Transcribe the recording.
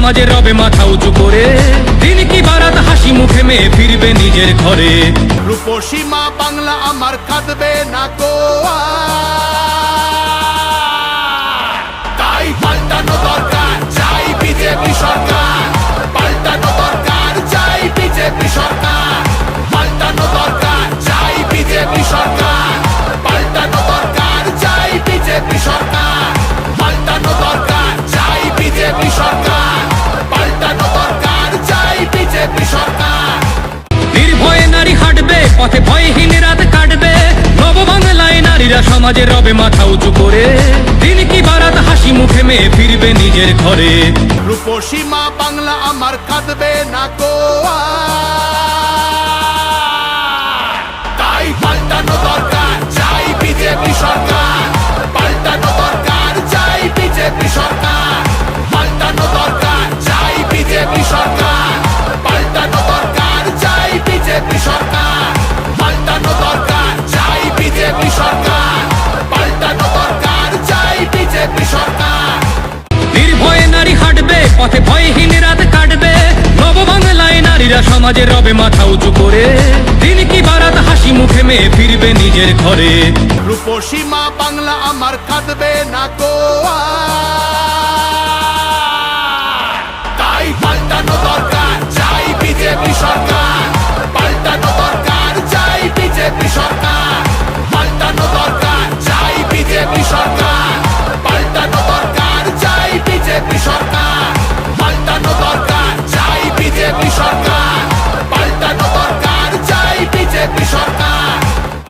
সমাজে রবে মাথা উঁচু করে। দিন কি বারাত হাসি মুখে মেয়ে ফিরবে নিজের ঘরে। রূপসী মা বাংলা আমার কাঁদবে না গো তাই পাল্টানো দরকার চাই বিজেপি সরকার। পাল্টানো দরকার চাই বিজেপি সরকার। পাল্টানো দরকার চাই বিজেপি সরকার। পাল্টানো দরকার চাই বিজেপি সরকার। পাল্টানো দরকার চাই বিজেপি সরকার। পাল্টানো দরকার চাই বিজেপি সরকার। নির্ভয়ে নারী হাঁটবে পথে, ভয়হীন রাত কাটবে। নব বাংলায় নারীরা সমাজে রবে মাথা উঁচু করে। দিন কি বারাত হাসি মুখে মেয়ে ফিরবে নিজের ঘরে। রূপসী মা বাংলা আমার কাঁদবে না গো তাই পাল্টানো দরকার চাই বিজেপি সরকার। পাল্টানো দরকার চাই বিজেপি সরকার। পাল্টানো দরকার চাই বিজেপি সরকার। পাল্টানো দরকার চাই বিজেপি সরকার। পাল্টানো দরকার চাই বিজেপি সরকার। পাল্টানো দরকার চাই বিজেপি সরকার। নির্ভয়ে নারী হাঁটবে পথে, ভয়হীন রাত কাটবে। নব বাংলায় নারীরা সমাজে রবে মাথা উঁচু করে। দিন কি বারাত হাসি মুখে মেয়ে ফিরবে নিজের ঘরে। রূপসী মা বাংলা আমার কাঁদবে না গো তাই পাল্টানো দরকার চাই বিজেপি সরকার। পাল্টানো দরকার চাই বিজেপি সরকার।